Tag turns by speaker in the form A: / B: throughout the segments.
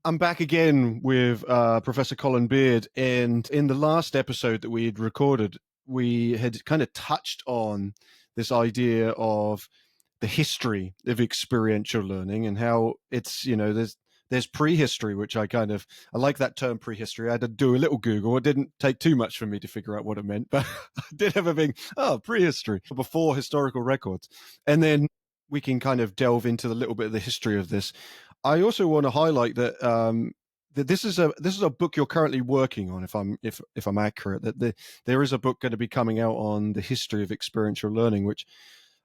A: I'm back again with Professor Colin Beard, and in the last episode that we had recorded, we had kind of touched on this idea of the history of experiential learning and how it's there's prehistory, which I like that term prehistory. I had to do a little Google. It didn't take too much for me to figure out what it meant, but I did have a big prehistory before historical records, and then we can kind of delve into the little bit of the history of this. I also want to highlight that this is a book you're currently working on. If I'm accurate, there is a book going to be coming out on the history of experiential learning, which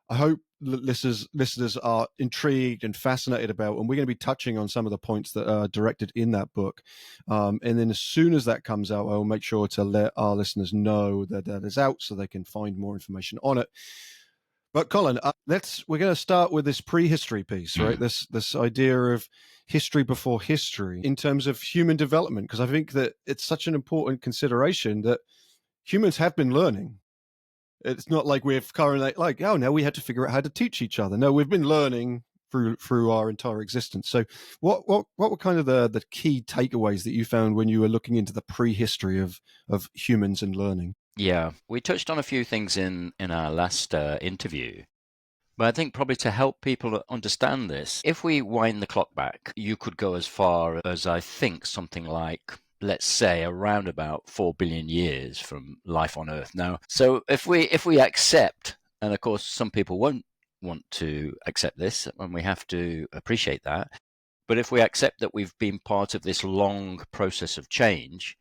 A: I hope listeners are intrigued and fascinated about, and we're going to be touching on some of the points that are directed in that book. And then as soon as that comes out, I will make sure to let our listeners know that that is out, so they can find more information on it. But Colin, we're going to start with this prehistory piece, right? This idea of history before history in terms of human development, because I think that it's such an important consideration that humans have been learning. It's not like we've currently like, oh, now we had to figure out how to teach each other. No, we've been learning through our entire existence. So what were kind of the key takeaways that you found when you were looking into the prehistory of humans and learning?
B: Yeah, we touched on a few things in our last interview, but I think probably to help people understand this, if we wind the clock back, you could go as far as I think something like, let's say, around about 4 billion years from life on Earth. Now, so if we accept, and of course some people won't want to accept this, and we have to appreciate that, but if we accept that we've been part of this long process of change,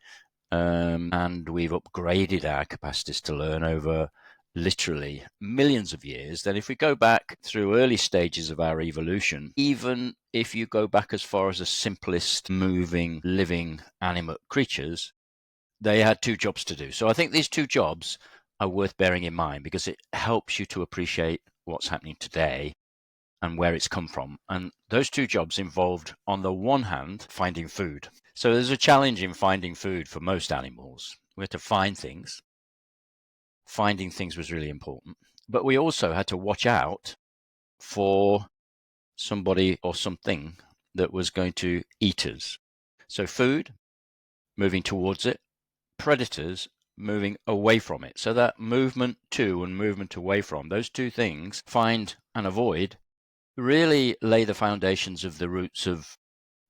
B: and we've upgraded our capacities to learn over literally millions of years, then if we go back through early stages of our evolution, even if you go back as far as the simplest moving, living, animate creatures, they had two jobs to do. So I think these two jobs are worth bearing in mind because it helps you to appreciate what's happening today and where it's come from. And those two jobs involved, on the one hand, finding food. So there's a challenge in finding food for most animals. We had to find things. Finding things was really important. But we also had to watch out for somebody or something that was going to eat us. So food, moving towards it, predators, moving away from it. So that movement to and movement away from, those two things, find and avoid, really lay the foundations of the roots of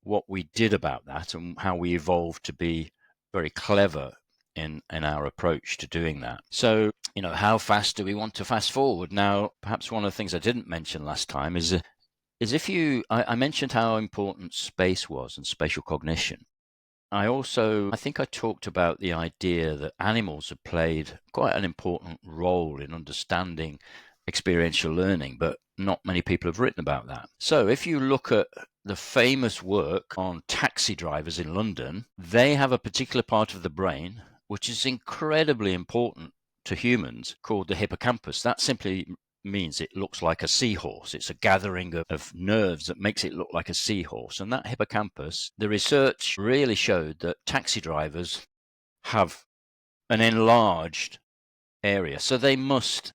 B: what we did about that and how we evolved to be very clever in our approach to doing that. So, how fast do we want to fast forward? Now, perhaps one of the things I didn't mention last time is if I mentioned how important space was and spatial cognition. I think I talked about the idea that animals have played quite an important role in understanding experiential learning, but not many people have written about that. So if you look at the famous work on taxi drivers in London, they have a particular part of the brain which is incredibly important to humans called the hippocampus. That simply means it looks like a seahorse. It's a gathering of nerves that makes it look like a seahorse. And that hippocampus, the research really showed that taxi drivers have an enlarged area. So they must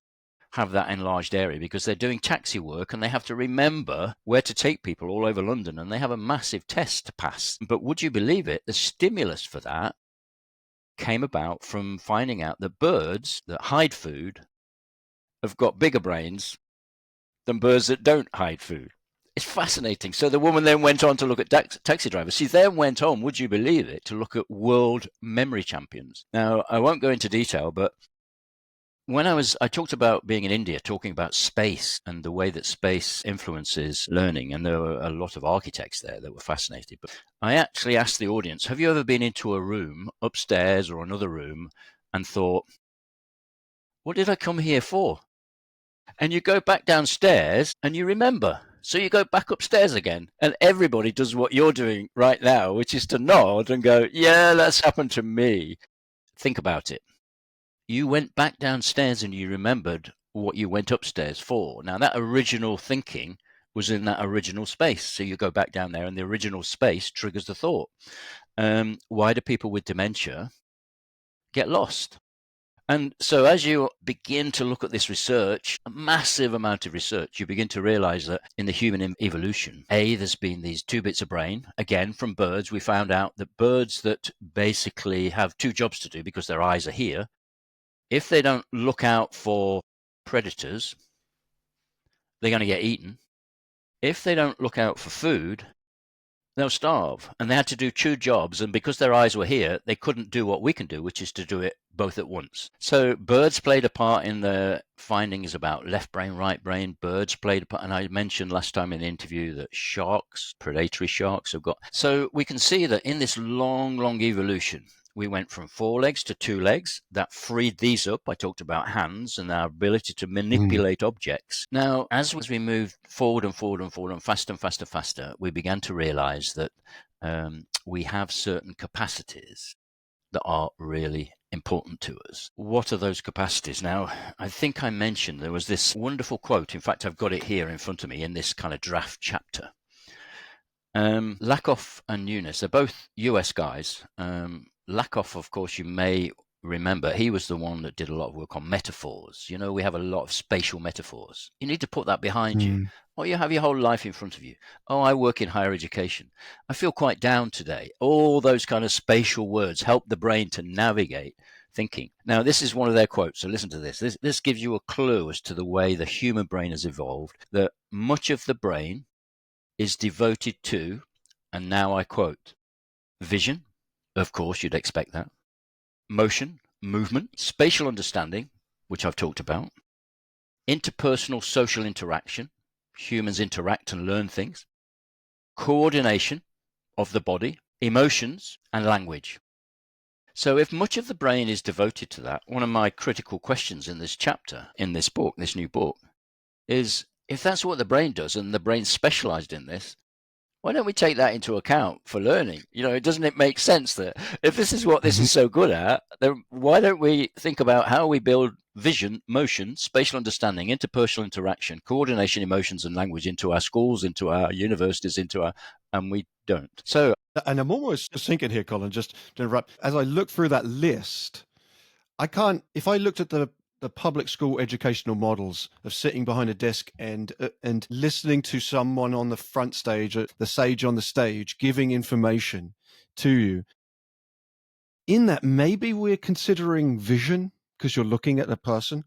B: have that enlarged area because they're doing taxi work and they have to remember where to take people all over London, and they have a massive test to pass. But would you believe it? The stimulus for that came about from finding out that birds that hide food have got bigger brains than birds that don't hide food. It's fascinating. So the woman then went on to look at taxi drivers. She then went on, would you believe it, to look at world memory champions. Now, I won't go into detail, but when I talked about being in India, talking about space and the way that space influences learning, and there were a lot of architects there that were fascinated. But I actually asked the audience, have you ever been into a room, upstairs or another room, and thought, what did I come here for? And you go back downstairs and you remember. So you go back upstairs again, and everybody does what you're doing right now, which is to nod and go, yeah, that's happened to me. Think about it. You went back downstairs and you remembered what you went upstairs for. Now, that original thinking was in that original space. So you go back down there and the original space triggers the thought. Why do people with dementia get lost? And so as you begin to look at this research, a massive amount of research, you begin to realize that in the human evolution, there's been these two bits of brain. Again, from birds, we found out that birds that basically have two jobs to do because their eyes are here, if they don't look out for predators, they're going to get eaten. If they don't look out for food, they'll starve. And they had to do two jobs. And because their eyes were here, they couldn't do what we can do, which is to do it both at once. So birds played a part in the findings about left brain, right brain. Birds played a part. And I mentioned last time in the interview that sharks, predatory sharks have got. So we can see that in this long, long evolution, we went from 4 legs to 2 legs. That freed these up. I talked about hands and our ability to manipulate objects. Now, as we moved forward and forward and forward and faster, we began to realize that we have certain capacities that are really important to us. What are those capacities? Now, I think I mentioned there was this wonderful quote. In fact, I've got it here in front of me in this kind of draft chapter. Lakoff and Nunes, they're both US guys. Lakoff, of course, you may remember, he was the one that did a lot of work on metaphors. You know, we have a lot of spatial metaphors. You need to put that behind you. Or you have your whole life in front of you. Oh, I work in higher education. I feel quite down today. All those kind of spatial words help the brain to navigate thinking. Now, this is one of their quotes, so listen to this. This gives you a clue as to the way the human brain has evolved, that much of the brain is devoted to, and now I quote, vision, of course, you'd expect that, motion, movement, spatial understanding, which I've talked about, interpersonal social interaction, humans interact and learn things, coordination of the body, emotions, and language. So if much of the brain is devoted to that, one of my critical questions in this chapter, in this book, this new book, is if that's what the brain does and the brain's specialized in this, why don't we take that into account for learning? You know, doesn't it make sense that if this is what this is so good at, then why don't we think about how we build vision, motion, spatial understanding, interpersonal interaction, coordination, emotions, and language into our schools, into our universities, and we don't. So,
A: and I'm almost thinking here, Colin, just to interrupt, as I look through that list, I can't, if I looked at the public school educational models of sitting behind a desk and listening to someone on the front stage, the sage on the stage, giving information to you, in that maybe we're considering vision because you're looking at a person,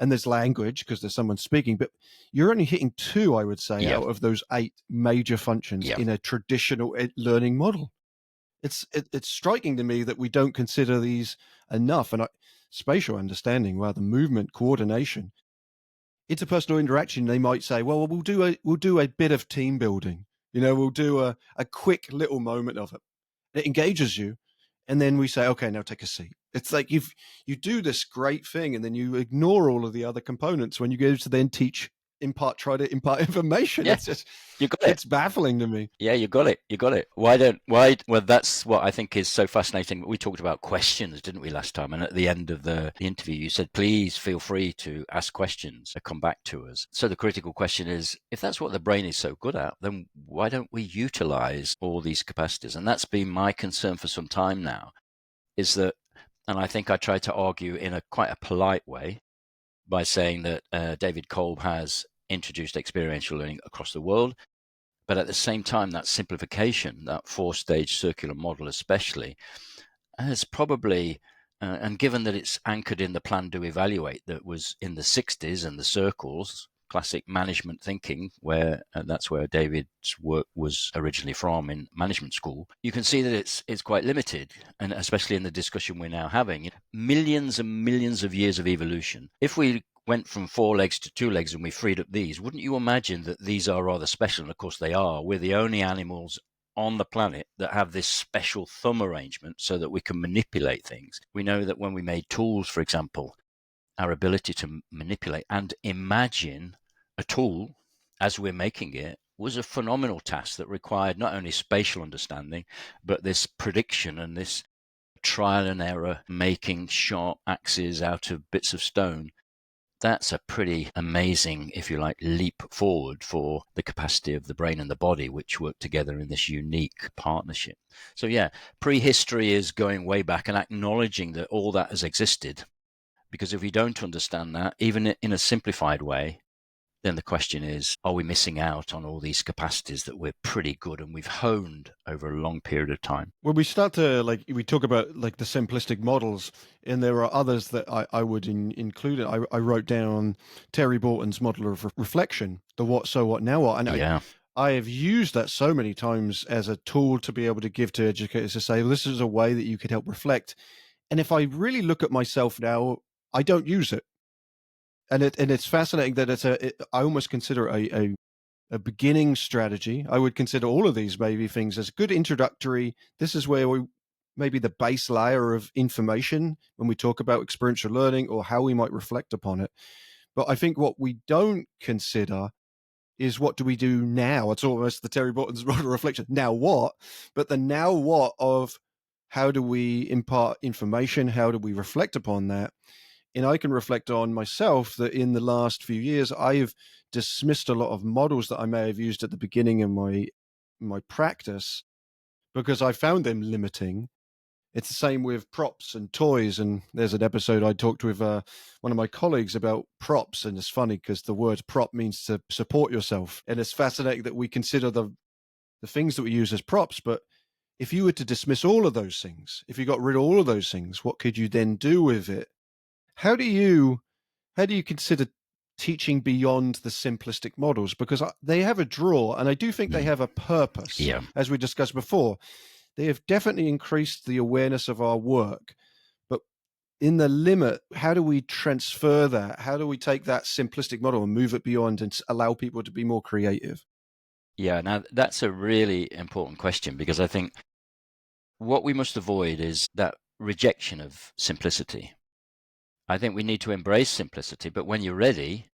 A: and there's language because there's someone speaking, but you're only hitting 2, I would say, out of those 8 major functions in a traditional learning model. It's striking to me that we don't consider these enough. And spatial understanding, the movement, coordination, interpersonal interaction, they might say, well, we'll do a bit of team building. You know, we'll do a quick little moment of it. It engages you. And then we say, okay, now take a seat. It's like you do this great thing and then you ignore all of the other components when you go to then try to impart information.
B: yeah,
A: It's just,
B: you got it.
A: It's baffling to me.
B: Yeah, you got it. Well, that's what I think is so fascinating. We talked about questions, didn't we, last time? And at the end of the interview, you said, please feel free to ask questions to come back to us. So the critical question is, if that's what the brain is so good at, then why don't we utilize all these capacities? And that's been my concern for some time now, is that, and I think I tried to argue in quite a polite way by saying that David Kolb has introduced experiential learning across the world. But at the same time, that simplification, that 4-stage circular model especially, has probably, and given that it's anchored in the plan to evaluate that was in the 60s and the circles, classic management thinking, where that's where David's work was originally from in management school, you can see that it's quite limited, and especially in the discussion we're now having. Millions and millions of years of evolution. If we went from 4 legs to 2 legs and we freed up these, wouldn't you imagine that these are rather special? And of course they are. We're the only animals on the planet that have this special thumb arrangement so that we can manipulate things. We know that when we made tools, for example, our ability to manipulate and imagine a tool as we're making it was a phenomenal task that required not only spatial understanding, but this prediction and this trial and error, making sharp axes out of bits of stone. That's a pretty amazing, if you like, leap forward for the capacity of the brain and the body, which work together in this unique partnership. So yeah, prehistory is going way back and acknowledging that all that has existed. Because if we don't understand that, even in a simplified way, then the question is, are we missing out on all these capacities that we're pretty good and we've honed over a long period of time?
A: When we start to we talk about like the simplistic models, and there are others that I would include. I wrote down Terry Borton's model of reflection, the what, so what, now what, and
B: Yeah.
A: I have used that so many times as a tool to be able to give to educators to say, well, this is a way that you could help reflect. And if I really look at myself now, I don't use it. And it's fascinating that I almost consider a beginning strategy. I would consider all of these maybe things as good introductory. This is where we maybe the base layer of information when we talk about experiential learning or how we might reflect upon it. But I think what we don't consider is what do we do now? It's almost the Terry Borton's model reflection. Now what? But the now what of how do we impart information? How do we reflect upon that? And I can reflect on myself that in the last few years, I've dismissed a lot of models that I may have used at the beginning of my practice because I found them limiting. It's the same with props and toys. And there's an episode I talked with one of my colleagues about props. And it's funny because the word prop means to support yourself. And it's fascinating that we consider the things that we use as props. But if you were to dismiss all of those things, if you got rid of all of those things, what could you then do with it? How do you consider teaching beyond the simplistic models? Because they have a draw, and I do think they have a purpose.
B: Yeah.
A: As we discussed before, they have definitely increased the awareness of our work. But in the limit, how do we transfer that? How do we take that simplistic model and move it beyond and allow people to be more creative?
B: Yeah, now that's a really important question, because I think what we must avoid is that rejection of simplicity. I think we need to embrace simplicity, but when you're ready,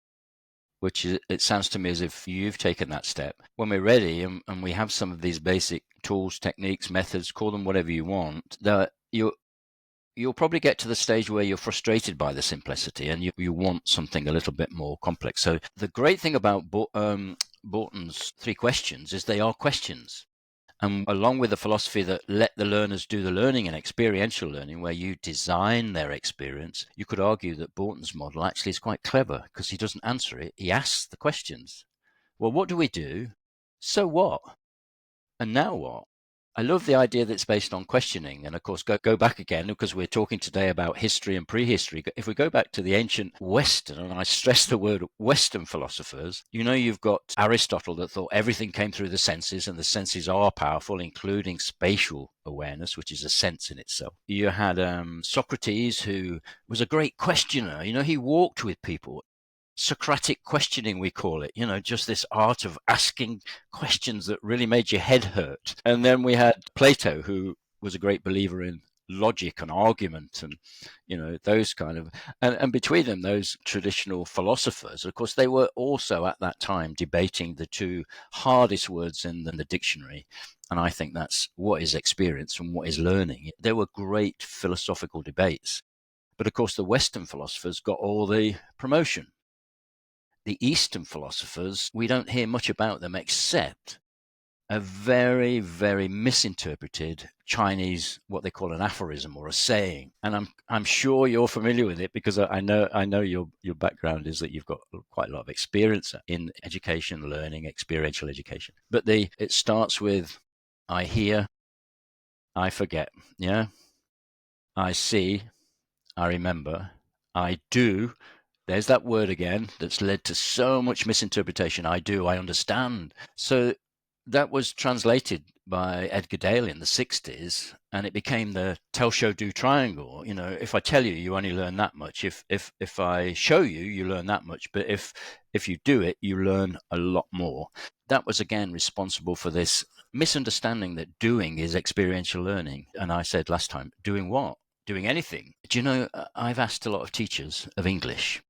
B: which is, it sounds to me as if you've taken that step, when we're ready and we have some of these basic tools, techniques, methods, call them whatever you want, that you'll probably get to the stage where you're frustrated by the simplicity and you want something a little bit more complex. So the great thing about Borton's 3 questions is they are questions. And along with the philosophy that let the learners do the learning and experiential learning, where you design their experience, you could argue that Borton's model actually is quite clever because he doesn't answer it. He asks the questions. Well, what do we do? So what? And now what? I love the idea that it's based on questioning. And of course, go back again, because we're talking today about history and prehistory. If we go back to the ancient Western, and I stress the word Western philosophers, you've got Aristotle that thought everything came through the senses, and the senses are powerful, including spatial awareness, which is a sense in itself. You had Socrates, who was a great questioner. He walked with people. Socratic questioning, we call it, just this art of asking questions that really made your head hurt. And then we had Plato, who was a great believer in logic and argument and, those kind of, and between them, those traditional philosophers, of course, they were also at that time debating the 2 hardest words in the dictionary. And I think that's what is experience and what is learning. There were great philosophical debates. But of course, the Western philosophers got all the promotion. The Eastern philosophers, we don't hear much about them except a very, very misinterpreted Chinese, what they call an aphorism or a saying. And I'm sure you're familiar with it, because I know your background is that you've got quite a lot of experience in education, learning, experiential education. But it starts with, I hear, I forget. Yeah. I see, I remember, I do. There's that word again that's led to so much misinterpretation. I do, I understand. So that was translated by Edgar Dale in the 60s, and it became the tell, show, do triangle. If I tell you, you only learn that much. If I show you, you learn that much. But if you do it, you learn a lot more. That was again responsible for this misunderstanding that doing is experiential learning. And I said last time, doing what? Doing anything. Do you know, I've asked a lot of teachers of English,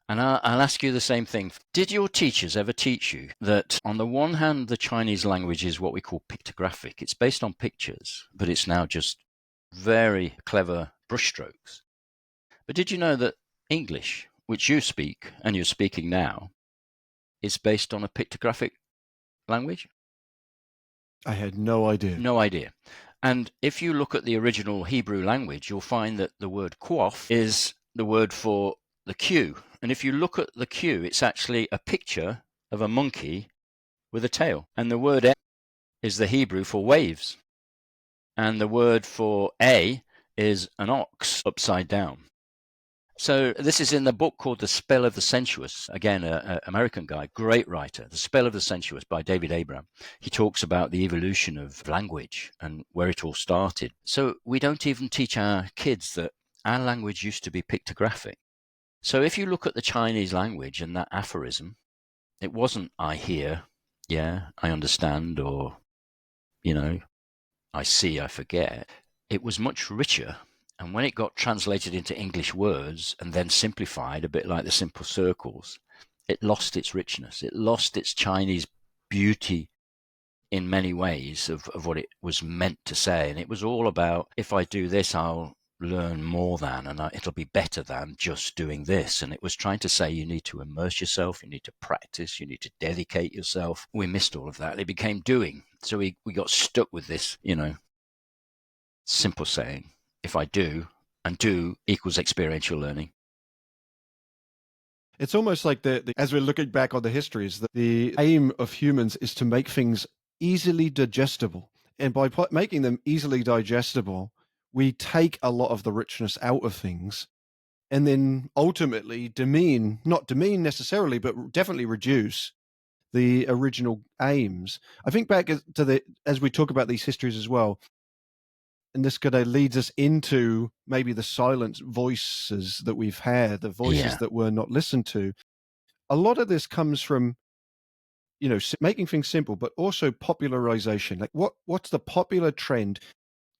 B: and I'll ask you the same thing. Did your teachers ever teach you that, on the one hand, the Chinese language is what we call pictographic? It's based on pictures, but it's now just very clever brushstrokes. But did you know that English, which you speak and you're speaking now, is based on a pictographic language?
A: I had no idea.
B: No idea. And if you look at the original Hebrew language, you'll find that the word quoth is the word for the queue. And if you look at the queue, it's actually a picture of a monkey with a tail. And the word E is the Hebrew for waves. And the word for A is an ox upside down. So this is in the book called The Spell of the Sensuous. Again, an American guy, great writer. The Spell of the Sensuous by David Abram. He talks about the evolution of language and where it all started. So we don't even teach our kids that our language used to be pictographic. So if you look at the Chinese language and that aphorism, it wasn't I hear, yeah, I understand, or, I see, I forget. It was much richer. And when it got translated into English words and then simplified, a bit like the simple circles, it lost its richness. It lost its Chinese beauty in many ways of what it was meant to say. And it was all about, if I do this, I'll learn more than, and it'll be better than just doing this. And it was trying to say you need to immerse yourself, you need to practice, you need to dedicate yourself. We missed all of that. It became doing. So we got stuck with this, simple saying, if I do, and do equals experiential learning.
A: It's almost like as we're looking back on the histories, that the aim of humans is to make things easily digestible. And by making them easily digestible, we take a lot of the richness out of things and then ultimately not demean necessarily, but definitely reduce the original aims. I think back to as we talk about these histories as well, and this kind of leads us into maybe the silent voices that we've had, the voices that were not listened to. A lot of this comes from, making things simple, but also popularization. Like what's the popular trend?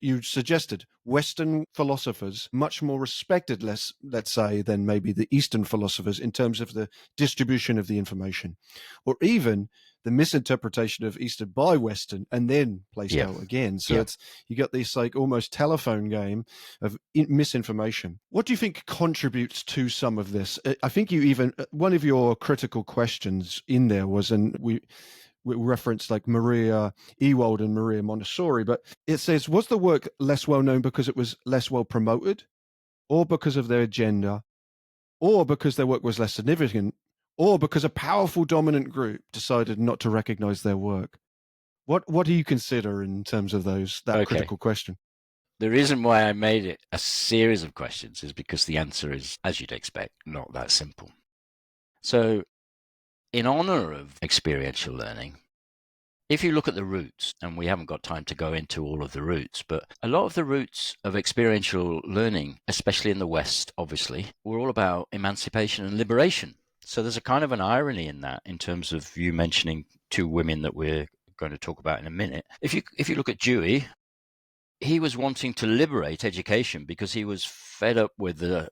A: You suggested Western philosophers much more respected, let's say, than maybe the Eastern philosophers in terms of the distribution of the information, or even the misinterpretation of Eastern by Western and then placed out again. So you got this like almost telephone game of misinformation. What do you think contributes to some of this? I think you even, one of your critical questions in there was, and we referenced like Maria Ewald and Maria Montessori, but it says, was the work less well known because it was less well promoted, or because of their agenda, or because their work was less significant, or because a powerful dominant group decided not to recognize their work? What do you consider in terms of that critical question?
B: The reason why I made it a series of questions is because the answer is, as you'd expect, not that simple. So in honor of experiential learning, if you look at the roots, and we haven't got time to go into all of the roots, but a lot of the roots of experiential learning, especially in the West, obviously, were all about emancipation and liberation. So there's a kind of an irony in that, in terms of you mentioning two women that we're going to talk about in a minute. If you look at Dewey, he was wanting to liberate education because he was fed up with the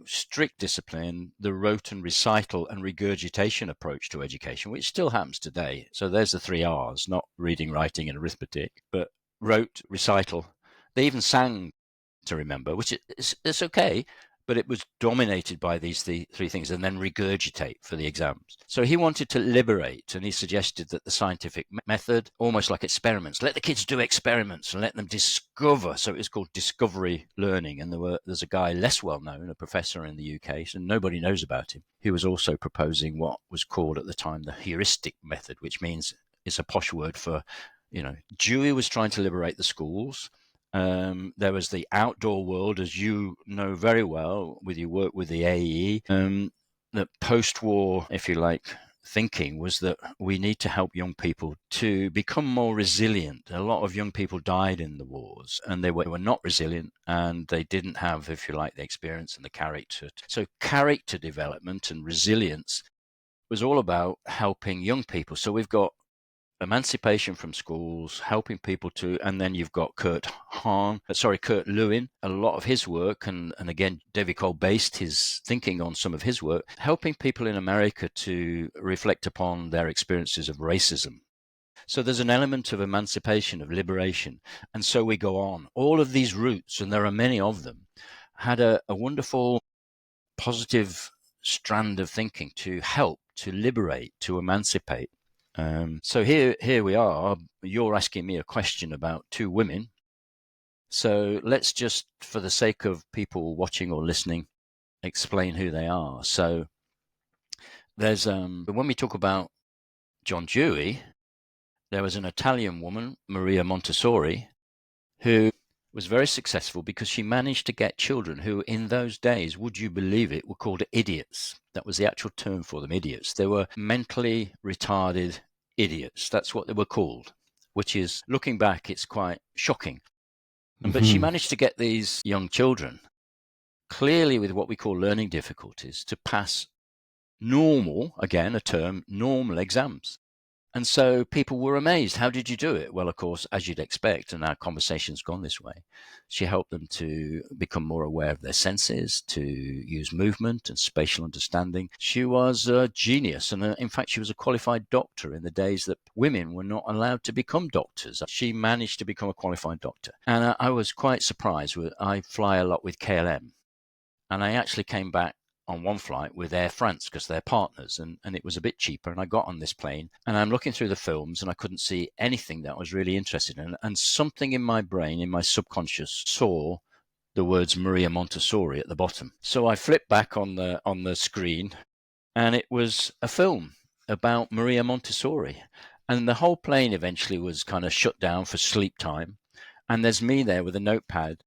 B: strict discipline, the rote and recital and regurgitation approach to education, which still happens today. So there's the 3 R's, not reading, writing, and arithmetic, but rote, recital. They even sang to remember, which it's okay, but it was dominated by these three things, and then regurgitate for the exams. So he wanted to liberate, and he suggested that the scientific method, almost like experiments, let the kids do experiments and let them discover. So it was called discovery learning. And there's a guy less well known, a professor in the UK, so nobody knows about him, who was also proposing what was called at the time the heuristic method, which means it's a posh word for, Dewey was trying to liberate the schools. There was the outdoor world, as you know very well, with your work with the AEE. The post-war, if you like, thinking was that we need to help young people to become more resilient. A lot of young people died in the wars, and they were not resilient, and they didn't have, if you like, the experience and the character. So character development and resilience was all about helping young people. So we've got emancipation from schools, helping people to, and then you've got Kurt Lewin, a lot of his work, and again, David Cole based his thinking on some of his work, helping people in America to reflect upon their experiences of racism. So there's an element of emancipation, of liberation. And so we go on. All of these roots, and there are many of them, had a wonderful positive strand of thinking to help, to liberate, to emancipate. So here we are. You're asking me a question about two women. So let's just, for the sake of people watching or listening, explain who they are. So there's when we talk about John Dewey, there was an Italian woman, Maria Montessori, who was very successful because she managed to get children who in those days, would you believe it, were called idiots. That was the actual term for them, idiots. They were mentally retarded idiots. That's what they were called, which is, looking back, it's quite shocking. But she managed to get these young children, clearly with what we call learning difficulties, to pass normal, again, a term, normal exams. And so people were amazed. How did you do it? Well, of course, as you'd expect, and our conversation's gone this way, she helped them to become more aware of their senses, to use movement and spatial understanding. She was a genius. And in fact, she was a qualified doctor in the days that women were not allowed to become doctors. She managed to become a qualified doctor. And I was quite surprised. I fly a lot with KLM. And I actually came back on one flight with Air France because they're partners, and it was a bit cheaper. And I got on this plane and I'm looking through the films and I couldn't see anything that I was really interested in. And something in my brain, in my subconscious, saw the words Maria Montessori at the bottom. So I flipped back on the screen, and it was a film about Maria Montessori. And the whole plane eventually was kind of shut down for sleep time. And there's me there with a notepad.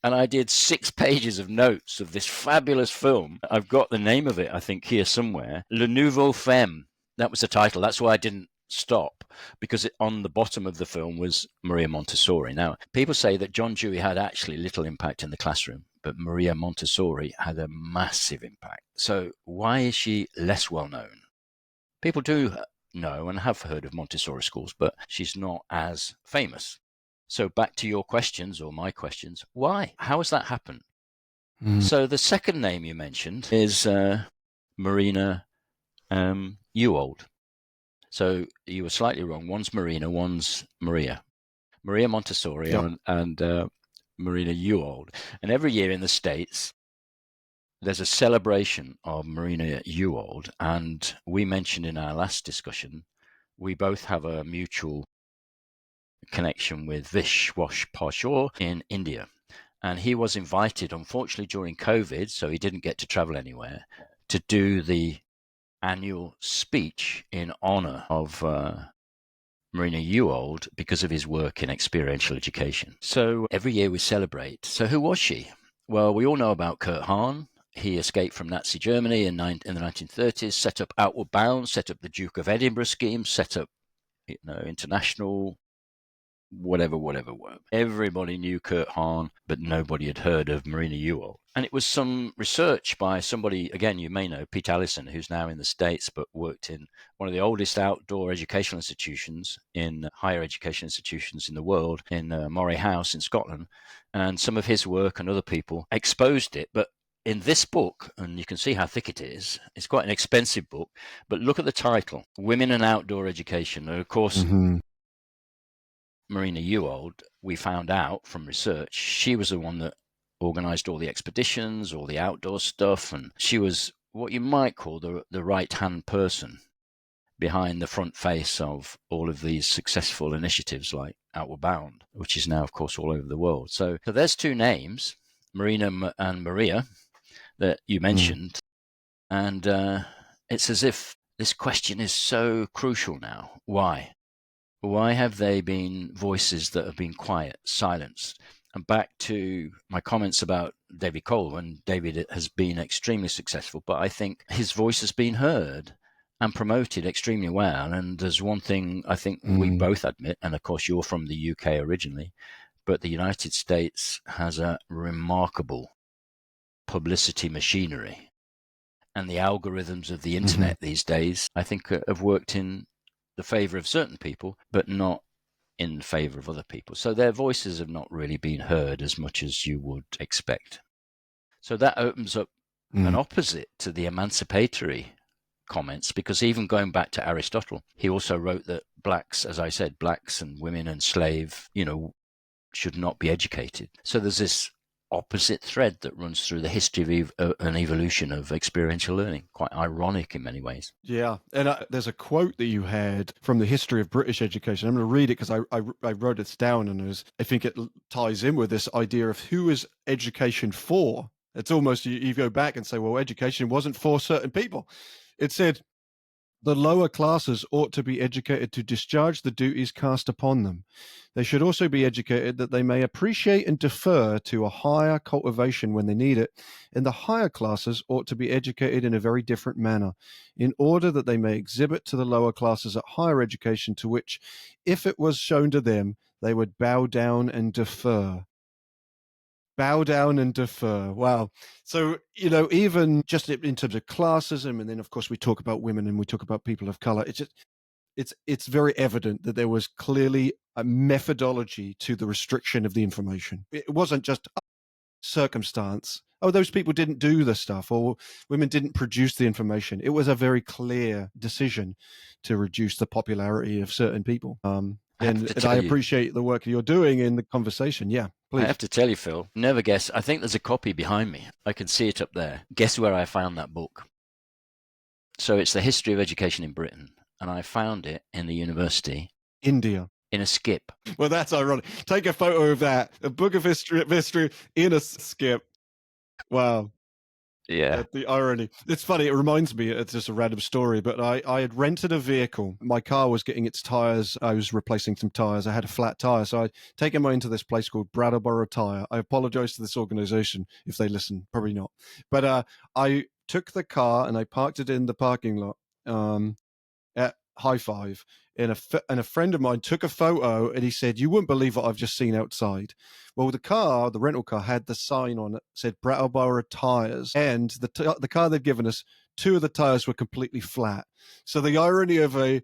B: And I did 6 pages of notes of this fabulous film. I've got the name of it, I think, here somewhere. Le Nouveau Femme. That was the title. That's why I didn't stop, because on the bottom of the film was Maria Montessori. Now, people say that John Dewey had actually little impact in the classroom, but Maria Montessori had a massive impact. So why is she less well known? People do know and have heard of Montessori schools, but she's not as famous. So back to your questions, or my questions, why? How has that happened? So the second name you mentioned is Marina Ewald. So you were slightly wrong. One's Marina, one's Maria. Maria Montessori, yep, and Marina Ewald. And every year in the States, there's a celebration of Marina Ewald. And we mentioned in our last discussion, we both have a mutual connection with Vishwash Pashur in India. And he was invited, unfortunately, during COVID, so he didn't get to travel anywhere, to do the annual speech in honor of Marina Ewald because of his work in experiential education. So every year we celebrate. So who was she? Well, we all know about Kurt Hahn. He escaped from Nazi Germany in the 1930s, set up Outward Bound, set up the Duke of Edinburgh scheme, set up international whatever. Everybody knew Kurt Hahn, but nobody had heard of Marina Ewald. And it was some research by somebody, again, you may know, Pete Allison, who's now in the States, but worked in one of the oldest outdoor educational institutions, in higher education institutions in the world, in Moray House in Scotland. And some of his work and other people exposed it. But in this book, and you can see how thick it is, it's quite an expensive book, but look at the title, Women and Outdoor Education. And of course, Marina Ewald, we found out from research, she was the one that organized all the expeditions, all the outdoor stuff, and she was what you might call the right-hand person behind the front face of all of these successful initiatives like Outward Bound, which is now, of course, all over the world. So there's 2 names, Marina and Maria, that you mentioned, and it's as if this question is so crucial now. Why? Why have they been voices that have been quiet, silenced? And back to my comments about David Cole, and David has been extremely successful, but I think his voice has been heard and promoted extremely well. And there's one thing I think we both admit, and of course you're from the UK originally, but the United States has a remarkable publicity machinery. And the algorithms of the internet these days, I think, have worked in the favor of certain people, but not in favor of other people. So their voices have not really been heard as much as you would expect. So that opens up an opposite to the emancipatory comments, because even going back to Aristotle, he also wrote that blacks, as I said, blacks and women and slave, should not be educated. So there's this opposite thread that runs through the history of an evolution of experiential learning. Quite ironic in many ways.
A: Yeah, and there's a quote that you had from the history of British education. I'm going to read it because I wrote it down, and I think it ties in with this idea of who is education for. It's almost, you go back and say, well, education wasn't for certain people. It said the lower classes ought to be educated to discharge the duties cast upon them. They should also be educated that they may appreciate and defer to a higher cultivation when they need it, and the higher classes ought to be educated in a very different manner, in order that they may exhibit to the lower classes at higher education to which, if it was shown to them, they would bow down and defer. Bow down and defer. Wow. So, even just in terms of classism, and then of course we talk about women and we talk about people of color, it's very evident that there was clearly a methodology to the restriction of the information. It wasn't just circumstance. Oh, those people didn't do the stuff, or women didn't produce the information. It was a very clear decision to reduce the popularity of certain people. And I appreciate the work you're doing in the conversation. Yeah, please.
B: I have to tell you, Phil, never guess. I think there's a copy behind me. I can see it up there. Guess where I found that book? So it's the history of education in Britain, and I found it in the university.
A: India.
B: In a skip.
A: Well, that's ironic. Take a photo of that. A book of history in a skip. Wow.
B: Yeah.
A: The irony. It's funny. It reminds me, it's just a random story, but I had rented a vehicle. My car was getting its tires. I was replacing some tires. I had a flat tire. So I'd taken mine to this place called Brattleboro Tire. I apologize to this organization if they listen. Probably not. But I took the car and I parked it in the parking lot at High Five. And a friend of mine took a photo and he said, "You wouldn't believe what I've just seen outside." Well, the rental car had the sign on it, said Brattleboro Tires. And the car they'd given us, two of the tires were completely flat. So the irony of a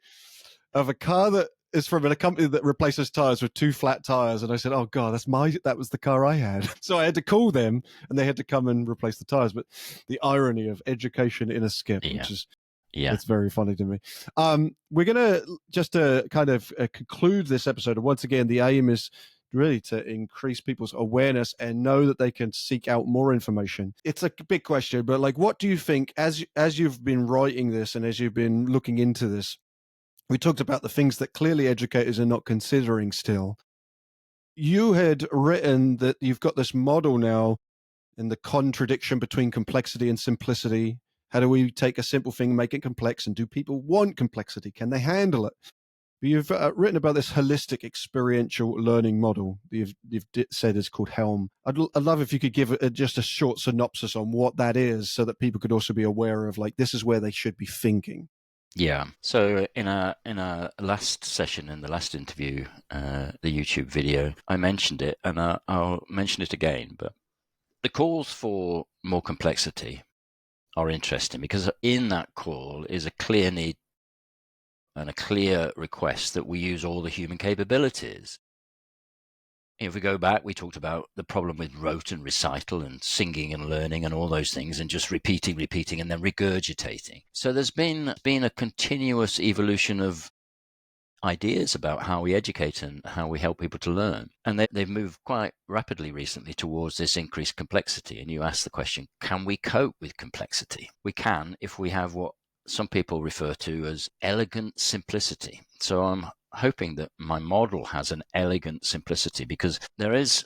A: car that is from a company that replaces tires with two flat tires. And I said, "Oh God, that was the car I had." So I had to call them and they had to come and replace the tires. But the irony of education in a skip, which is, it's very funny to me. We're going to just kind of conclude this episode. And once again, the aim is really to increase people's awareness and know that they can seek out more information. It's a big question, but what do you think as you've been writing this and as you've been looking into this? We talked about the things that clearly educators are not considering still. You had written that you've got this model now and the contradiction between complexity and simplicity. How do we take a simple thing, make it complex, and do people want complexity? Can they handle it? But you've written about this holistic experiential learning model you've said is called HELM. I'd love if you could give just a short synopsis on what that is so that people could also be aware of, this is where they should be thinking.
B: Yeah. So in our last session, in the last interview, the YouTube video, I mentioned it, and I'll mention it again. But the calls for more complexity are interesting because in that call is a clear need and a clear request that we use all the human capabilities. If we go back, we talked about the problem with rote and recital and singing and learning and all those things and just repeating and then regurgitating. So there's been a continuous evolution of ideas about how we educate and how we help people to learn. And they've moved quite rapidly recently towards this increased complexity. And you ask the question, can we cope with complexity? We can if we have what some people refer to as elegant simplicity. So I'm hoping that my model has an elegant simplicity because there is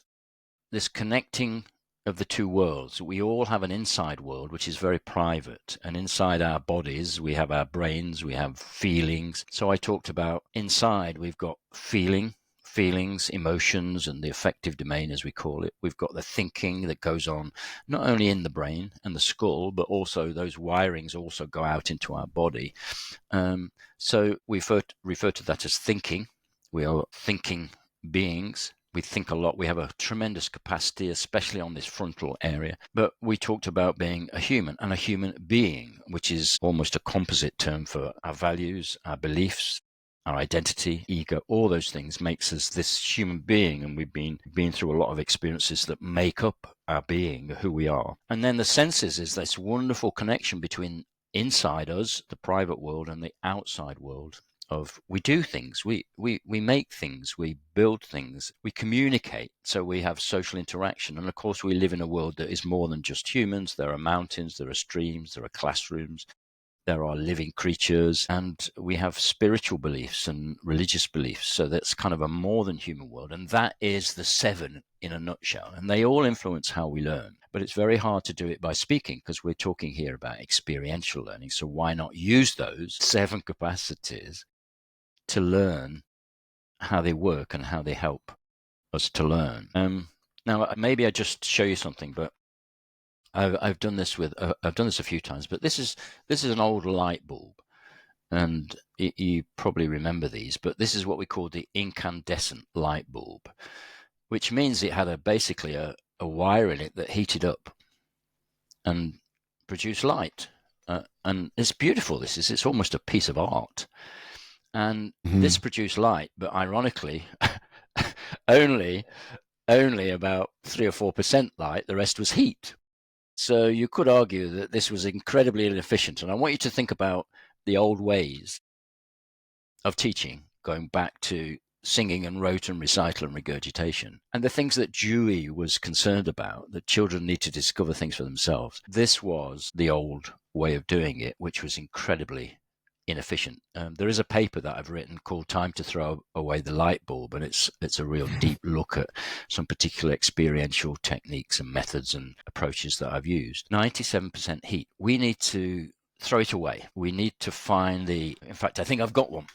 B: this connecting of the two worlds. We all have an inside world, which is very private. And inside our bodies, we have our brains, we have feelings. So I talked about inside, we've got feelings, emotions, and the affective domain, as we call it. We've got the thinking that goes on not only in the brain and the skull, but also those wirings also go out into our body. So we refer to that as thinking. We are thinking beings. We think a lot. We have a tremendous capacity, especially on this frontal area. But we talked about being a human and a human being, which is almost a composite term for our values, our beliefs, our identity, ego, all those things makes us this human being. And we've been through a lot of experiences that make up our being, who we are. And then the senses is this wonderful connection between inside us, the private world, and the outside world. Of we do things, we make things, we build things, we communicate, so we have social interaction. And of course we live in a world that is more than just humans. There are mountains, there are streams, there are classrooms, there are living creatures, and we have spiritual beliefs and religious beliefs. So that's kind of a more than human world, and that is the seven in a nutshell, and they all influence how we learn. But it's very hard to do it by speaking, because we're talking here about experiential learning. So why not use those 7 capacities to learn how they work and how they help us to learn? Now, maybe I just show you something, but I've done this a few times. But this is an old light bulb, and you probably remember these. But this is what we call the incandescent light bulb, which means it had basically a wire in it that heated up and produced light. And it's beautiful. It's almost a piece of art. And this produced light, but ironically, only about 3 or 4% light. The rest was heat. So you could argue that this was incredibly inefficient. And I want you to think about the old ways of teaching, going back to singing and rote and recital and regurgitation, and the things that Dewey was concerned about, that children need to discover things for themselves. This was the old way of doing it, which was incredibly inefficient. There is a paper that I've written called Time to Throw Away the Light Bulb, and it's a real deep look at some particular experiential techniques and methods and approaches that I've used. 97% heat. We need to throw it away. We need to find in fact, I think I've got one.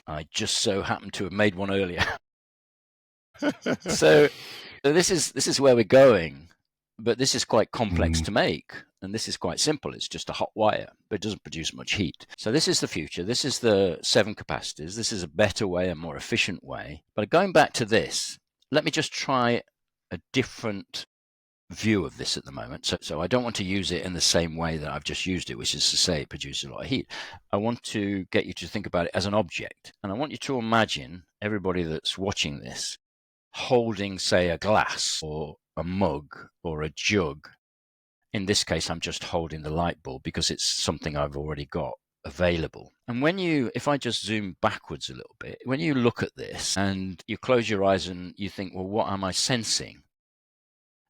B: I just so happen to have made one earlier. So this is where we're going, but this is quite complex to make, and this is quite simple. It's just a hot wire, but it doesn't produce much heat. So this is the future. This is the 7 capacities. This is a better way, a more efficient way. But going back to this, let me just try a different view of this at the moment. So I don't want to use it in the same way that I've just used it, which is to say it produces a lot of heat. I want to get you to think about it as an object. And I want you to imagine everybody that's watching this holding, say, a glass or a mug or a jug. In this case, I'm just holding the light bulb because it's something I've already got available. And if I just zoom backwards a little bit, when you look at this and you close your eyes and you think, well, what am I sensing?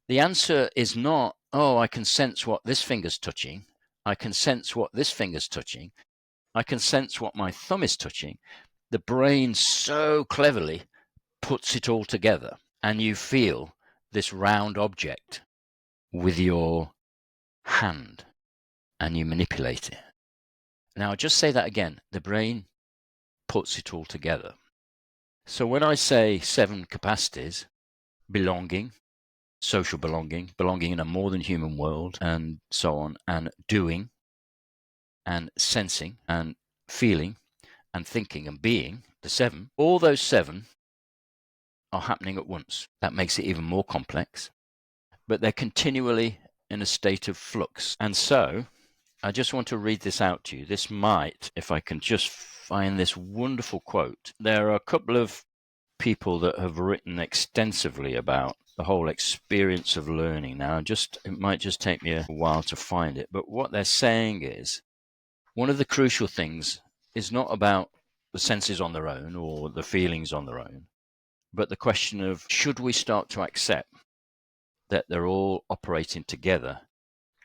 B: The answer is not, oh, I can sense what this finger's touching. I can sense what this finger's touching. I can sense what my thumb is touching. The brain so cleverly puts it all together, and you feel this round object with your hand, and you manipulate it. Now, I'll just say that again. The brain puts it all together. So when I say 7 capacities, belonging, social belonging in a more than human world, and so on, and doing, and sensing, and feeling, and thinking, and being, the 7, all those 7 are happening at once. That makes it even more complex, but they're continually in a state of flux. And so I just want to read this out to you. This might, if I can just find this wonderful quote. There are a couple of people that have written extensively about the whole experience of learning. Now, it might just take me a while to find it, but what they're saying is one of the crucial things is not about the senses on their own or the feelings on their own, but the question of, should we start to accept that they're all operating together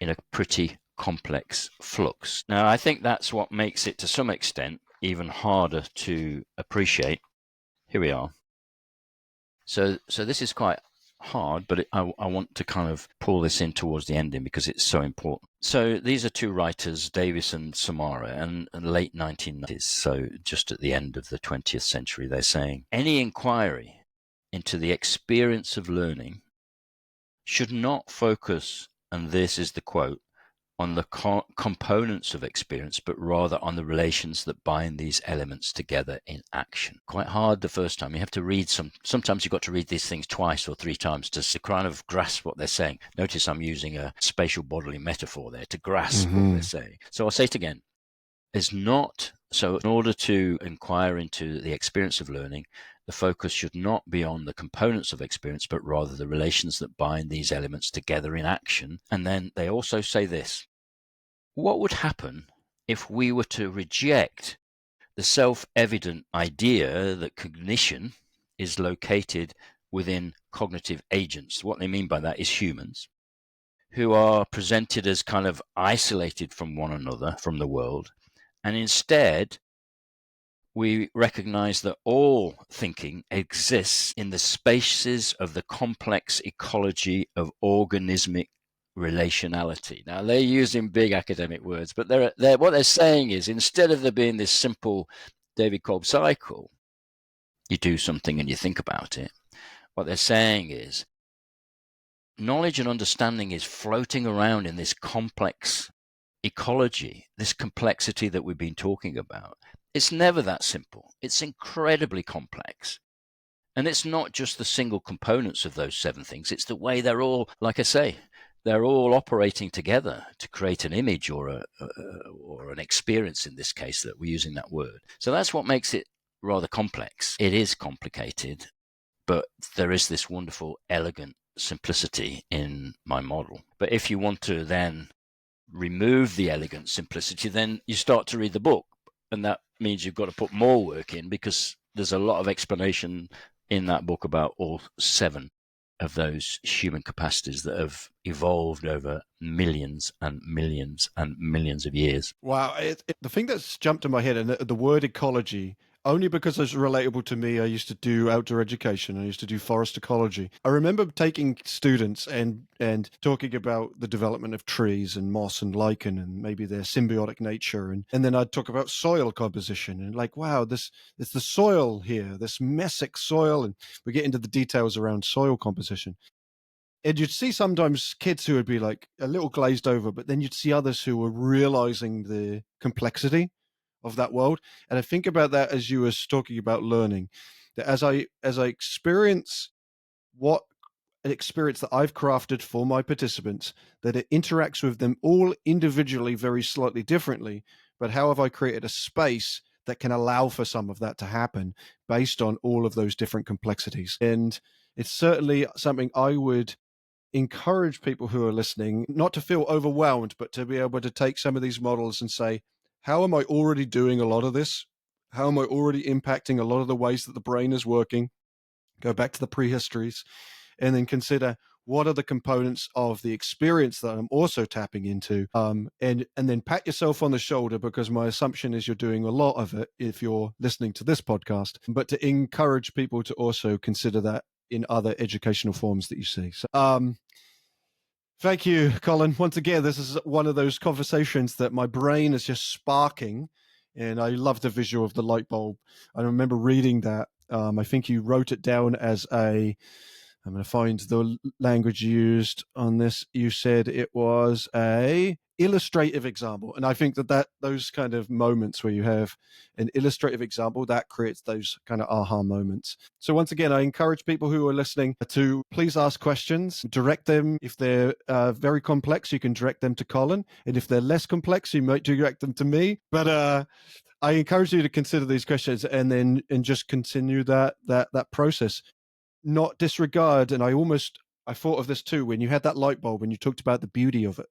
B: in a pretty complex flux? Now, I think that's what makes it, to some extent, even harder to appreciate. Here we are. So this is quite hard, but I want to kind of pull this in towards the ending because it's so important. So these are 2 writers, Davis and Samara, and late 1990s, so just at the end of the 20th century. They're saying any inquiry into the experience of learning should not focus, and this is the quote, on the components of experience, but rather on the relations that bind these elements together in action. Quite hard the first time. You have to read sometimes you've got to read these things twice or 3 times to kind of grasp what they're saying. Notice I'm using a spatial bodily metaphor there to grasp what they're saying. So I'll say it again. So in order to inquire into the experience of learning, the focus should not be on the components of experience, but rather the relations that bind these elements together in action. And then they also say this: what would happen if we were to reject the self-evident idea that cognition is located within cognitive agents? What they mean by that is humans, who are presented as kind of isolated from one another, from the world, and instead we recognize that all thinking exists in the spaces of the complex ecology of organismic relationality. Now, they're using big academic words, but what they're saying is, instead of there being this simple David Kolb cycle, you do something and you think about it, what they're saying is knowledge and understanding is floating around in this complex ecology, this complexity that we've been talking about. It's never that simple. It's incredibly complex. And it's not just the single components of those 7 things. It's the way they're all, like I say, they're all operating together to create an image or an experience, in this case, that we're using that word. So that's what makes it rather complex. It is complicated, but there is this wonderful, elegant simplicity in my model. But if you want to then remove the elegant simplicity, then you start to read the book. And that means you've got to put more work in, because there's a lot of explanation in that book about all 7 of those human capacities that have evolved over millions and millions and millions of years.
A: Wow. The thing that's jumped in my head, and the word ecology, only because it's relatable to me. I used to do outdoor education. I used to do forest ecology. I remember taking students and talking about the development of trees and moss and lichen and maybe their symbiotic nature. And then I'd talk about soil composition and like, wow, it's the soil here, this mesic soil. And we get into the details around soil composition. And you'd see sometimes kids who would be like a little glazed over, but then you'd see others who were realizing the complexity of that world. And I think about that as you were talking about learning, that as I experience what an experience that I've crafted for my participants, that it interacts with them all individually very slightly differently, but how have I created a space that can allow for some of that to happen based on all of those different complexities? And it's certainly something I would encourage people who are listening not to feel overwhelmed, but to be able to take some of these models and say, how am I already doing a lot of this? How am I already impacting a lot of the ways that the brain is working? Go back to the prehistories and then consider what are the components of the experience that I'm also tapping into, and then pat yourself on the shoulder, because my assumption is you're doing a lot of it if you're listening to this podcast, but to encourage people to also consider that in other educational forms that you see. So, thank you, Colin. Once again, this is one of those conversations that my brain is just sparking, and I love the visual of the light bulb. I remember reading that. I think you wrote it down as I'm going to find the language used on this. You said it was a illustrative example. And I think that those kind of moments where you have an illustrative example, that creates those kind of aha moments. So once again, I encourage people who are listening to please ask questions, direct them. If they're very complex, you can direct them to Colin. And if they're less complex, you might direct them to me. But I encourage you to consider these questions and just continue that process. Not disregard, and I thought of this too when you had that light bulb and you talked about the beauty of it.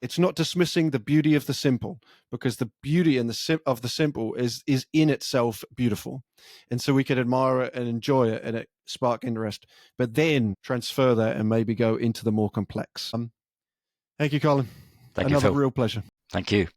A: It's not dismissing the beauty of the simple, because the beauty of the simple is in itself beautiful, and so we can admire it and enjoy it and it spark interest, but then transfer that and maybe go into the more complex. Thank you, Colin.
B: Thank you,
A: Another
B: Phil.
A: real pleasure.
B: Thank you.